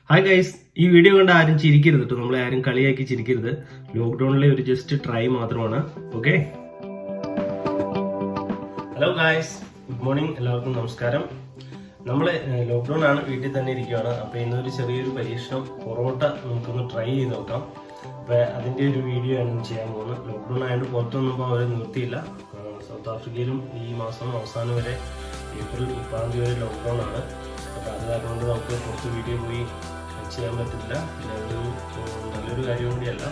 Hi guys, ഈ video കണ്ട് ആരും ചിരിക്കരുത് കേട്ടോ. നമ്മളെ ആരും കളിയാക്കി ചിരിക്കരുത്. ലോക്ക്ഡൌണിലെ ഒരു ജസ്റ്റ് ട്രൈ മാത്രമാണ്. Okay, hello guys, good morning, എല്ലാവർക്കും നമസ്കാരം. നമ്മൾ ലോക്ക്ഡൌൺ ആണ്, വീട്ടിൽ തന്നെ ഇരിക്കുകയാണ്. അപ്പോൾ ഇന്നൊരു ചെറിയൊരു പരീക്ഷണം പൊറോട്ട നമുക്കൊന്ന് ട്രൈ ചെയ്ത് നോക്കാം. അപ്പോൾ അതിൻ്റെ ഒരു വീഡിയോ ആണ് ചെയ്യാൻ പോകുന്നത്. ലോക്ക്ഡൌൺ ആയതുകൊണ്ട് പുറത്തൊന്നും അവർ നിർത്തിയില്ല. സൗത്ത് ആഫ്രിക്കയിലും ഈ മാസം അവസാനം വരെ ഏപ്രിൽ 30 വരെ ലോക്ക്ഡൌൺ ആണ്. അപ്പോൾ അത് കാരണം കൊണ്ട് നമുക്ക് പുറത്ത് വീഡിയോ പോയി ചെയ്യാൻ പറ്റില്ല. പിന്നെ അതൊരു നല്ലൊരു കാര്യം കൂടിയല്ല.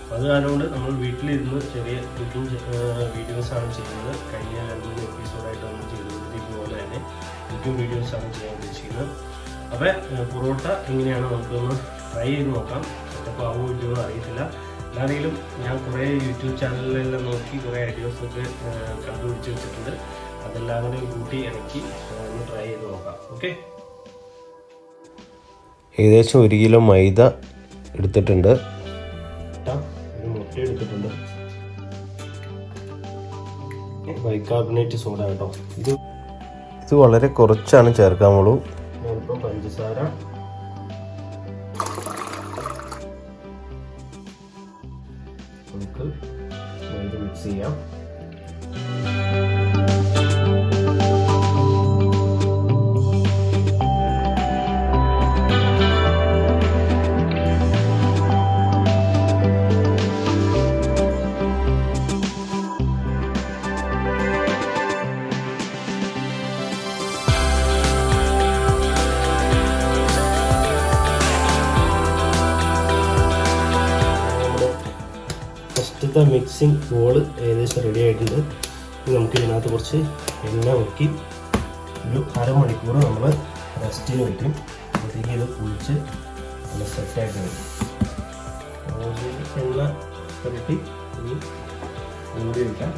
അപ്പോൾ അത് കാരണം കൊണ്ട് നമ്മൾ വീട്ടിലിരുന്ന് ചെറിയ കുക്കിംഗ് വീഡിയോസാണ് ചെയ്യുന്നത്. കഴിഞ്ഞ 2-3 എപ്പിസോഡായിട്ട് നമ്മൾ ചെയ്തുകൊണ്ടിരിക്കുന്ന പോലെ തന്നെ കുക്കിംഗ് വീഡിയോസാണ് ചെയ്യാൻ ഉദ്ദേശിക്കുന്നത്. അപ്പോൾ പൊറോട്ട എങ്ങനെയാണ് നമുക്കൊന്ന് ട്രൈ ചെയ്ത് നോക്കാം. സെറ്റപ്പ് ആവോ ഇല്ലയോ അറിയത്തില്ല. എന്താണെങ്കിലും ഞാൻ കുറേ യൂട്യൂബ് ചാനലിലെല്ലാം നോക്കി കുറേ ഐഡിയാസൊക്കെ കണ്ടുപിടിച്ച് വെച്ചിട്ടുണ്ട്. അതെല്ലാം കൂടെ കൂട്ടി ഇണക്കി ഒന്ന് ട്രൈ ചെയ്ത് നോക്കാം. ഓക്കെ, ഏകദേശം 1 കിലോ മൈദ എടുത്തിട്ടുണ്ട്. ഒരു മുട്ട എടുത്തിട്ടുണ്ട്. ബൈകാർബണേറ്റ് സോഡ കേട്ടോ. ഇത് വളരെ കുറച്ചാണ് ചേർക്കാമുള്ളൂ. ഞാനിപ്പോൾ പഞ്ചസാര, നമുക്ക് മൈദ മിക്സ് ചെയ്യാം. ഫസ്റ്റത്തെ മിക്സിങ് ബോൾ ഏകദേശം റെഡി ആയിട്ടുണ്ട്. നമുക്ക് ഇതിനകത്ത് കുറച്ച് എണ്ണ മുക്കി ഒരു അരമണിക്കൂർ നമ്മൾ റെസ്റ്റിന് വയ്ക്കും. അപ്പോഴത്തേക്ക് ഇത് കുളിച്ച് നല്ല സെറ്റായിട്ട് വരും. എണ്ണ പുരട്ടി ഇനി മൂടി വയ്ക്കാം.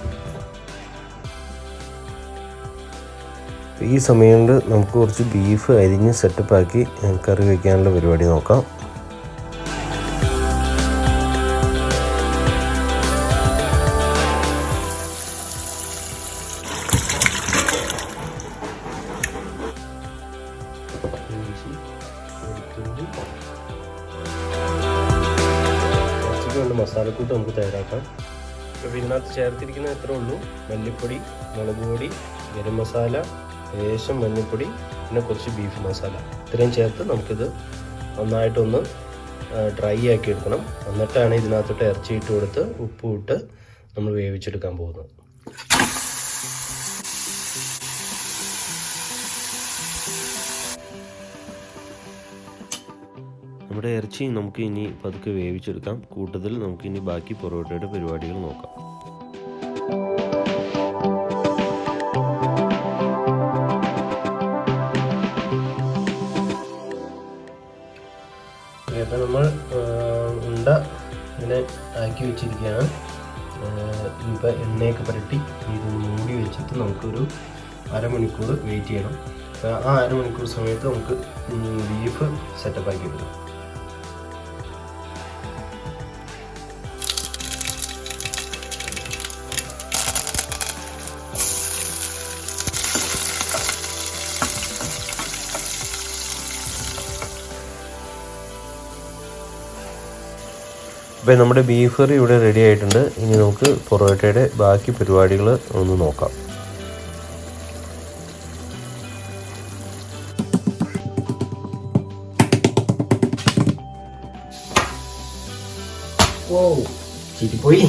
ഈ സമയം കൊണ്ട് നമുക്ക് കുറച്ച് ബീഫ് അരിഞ്ഞ് സെറ്റപ്പാക്കി കറി വയ്ക്കാനുള്ള പരിപാടി നോക്കാം. കുറച്ചുകൊണ്ട് മസാലക്കൂട്ട് നമുക്ക് തയ്യാറാക്കാം. അപ്പോൾ ഇതിനകത്ത് ചേർത്തിരിക്കുന്നത് എത്ര ഉള്ളൂ: മല്ലിപ്പൊടി, മുളക് പൊടി, ഗരം മസാല, ലേശം മഞ്ഞൾപ്പൊടി, പിന്നെ കുറച്ച് ബീഫ് മസാല. ഇത്രയും ചേർത്ത് നമുക്കിത് നന്നായിട്ടൊന്ന് ഡ്രൈ ആക്കി എടുക്കണം. എന്നിട്ടാണ് ഇതിനകത്തോട്ട് ഇറച്ചി ഇട്ട് കൊടുത്ത് ഉപ്പ് ഇട്ട് നമ്മൾ വേവിച്ചെടുക്കാൻ പോകുന്നത്. നമ്മുടെ ഇറച്ചി നമുക്ക് ഇനി പതുക്കെ വേവിച്ചെടുക്കാം. കൂട്ടത്തിൽ നമുക്ക് ഇനി ബാക്കി പൊറോട്ടയുടെ പരിപാടികൾ നോക്കാം. അപ്പോൾ നമ്മൾ ഉണ്ട ഇങ്ങനെ ആക്കി വെച്ചിരിക്കുകയാണ്. ഇപ്പോൾ എണ്ണയൊക്കെ പുരട്ടി ഇതൊന്ന് മൂടി വെച്ചിട്ട് നമുക്കൊരു അരമണിക്കൂർ വെയിറ്റ് ചെയ്യണം. ആ അരമണിക്കൂർ സമയത്ത് നമുക്ക് ബീഫ് സെറ്റപ്പ് ആക്കി എടുക്കാം. അപ്പോൾ നമ്മുടെ ബീഫ് കറി ഇവിടെ റെഡി ആയിട്ടുണ്ട്. ഇനി നമുക്ക് പൊറോട്ടയുടെ ബാക്കി പരിപാടികൾ ഒന്ന് നോക്കാം. ഓ, ചിരിപ്പോയി.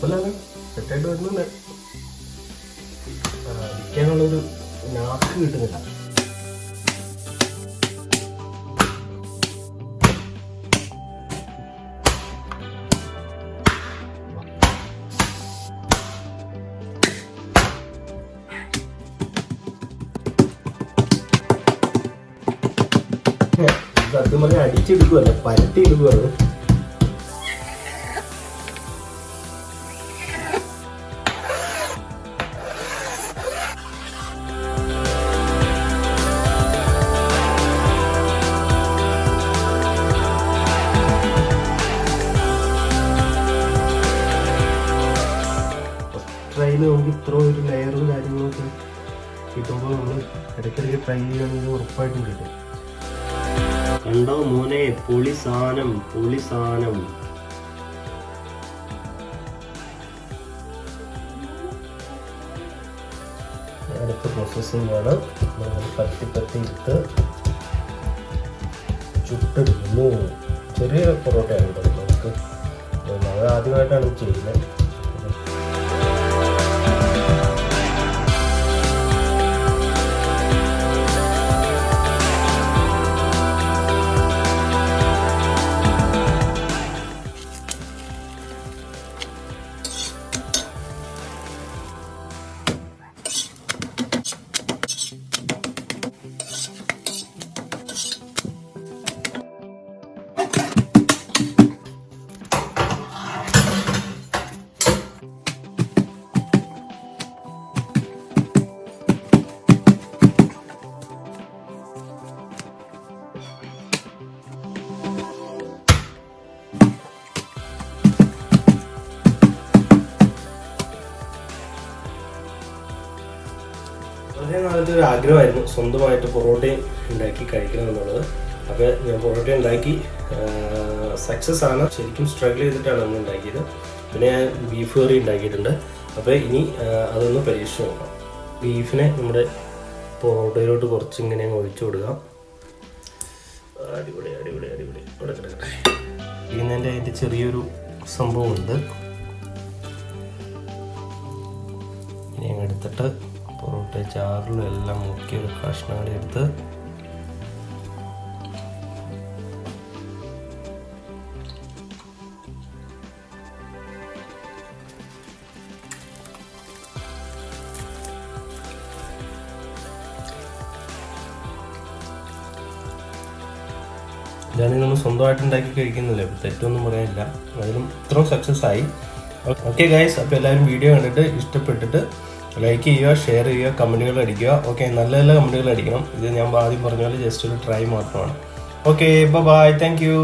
കുഴപ്പമില്ലാതെ സെറ്റായിട്ട് വരുന്നുണ്ട്. ഇരിക്കാനുള്ളൊരു നാക്ക് കിട്ടുന്നില്ല. സത്യം പറഞ്ഞാൽ അടിച്ചെടുക്കുവല്ല, പരട്ടി എടുക്കുവാണ്. ട്രൈയിൽ നമുക്ക് ഇത്ര ഒരു ലെയറും കാര്യങ്ങളൊക്കെ കിട്ടുമ്പോൾ നമ്മൾ ഇടയ്ക്കിടയ്ക്ക് ട്രൈ ചെയ്യുകയാണെങ്കിൽ ഉറപ്പായിട്ടും കിട്ടും. കണ്ടോ മോനെ, പൊളി സാധനം. അടുത്ത പ്രോസസ്സിംഗ് ആണ്. നമ്മൾ പത്തി ഇട്ട് ചുട്ടെടുക്കുന്നു. ചെറിയ പൊറോട്ടയാണ് കേട്ടോ നമുക്ക്. അത് ആദ്യമായിട്ടാണ് ചെയ്യുന്നത്. വളരെ നാളത്തെ ഒരു ആഗ്രഹമായിരുന്നു സ്വന്തമായിട്ട് പൊറോട്ടയും ഉണ്ടാക്കി കഴിക്കണം എന്നുള്ളത്. അപ്പോൾ ഞാൻ പൊറോട്ട ഉണ്ടാക്കി, സക്സസ് ആണ്. ശരിക്കും സ്ട്രഗിൾ ചെയ്തിട്ടാണ് നമ്മൾ ഉണ്ടാക്കിയത്. പിന്നെ ഞാൻ ബീഫ് കറി ഉണ്ടാക്കിയിട്ടുണ്ട്. അപ്പോൾ ഇനി അതൊന്ന് പരീക്ഷിച്ച് നോക്കാം. ബീഫിനെ നമ്മുടെ പൊറോട്ടയിലോട്ട് കുറച്ച് ഇങ്ങനെ ഒഴിച്ചു കൊടുക്കാം. അടിപൊളി ഇവിടെ കിടക്കട്ടെ. ഇതിൻ്റെ അതിൻ്റെ ചെറിയൊരു സംഭവമുണ്ട്. ഇനി അങ്ങ് എടുത്തിട്ട് പൊറോട്ട ചാറിലും എല്ലാം മുക്കിയ ഒരു കഷ്ണങ്ങൾ എടുത്ത് ഇതാണെങ്കിൽ നമ്മൾ സ്വന്തമായിട്ട് ഉണ്ടാക്കി കഴിക്കുന്നില്ല, തെറ്റൊന്നും പറയാനില്ല. അതിലും ഇത്രയും സക്സസ് ആയി. ഓക്കെ ഗൈസ്, അപ്പോൾ എല്ലാവരും വീഡിയോ കണ്ടിട്ട് ഇഷ്ടപ്പെട്ടിട്ട് ലൈക്ക് ചെയ്യുക, ഷെയർ ചെയ്യുക, കമൻറ്റുകൾ അടിക്കുക. ഓക്കെ, നല്ല നല്ല കമൻറ്റുകൾ അടിക്കണം. ഇത് ഞാൻ ആദ്യം പറഞ്ഞ പോലെ ജസ്റ്റ് ഒരു ട്രൈ മാത്രമാണ്. Okay, bye, thank U.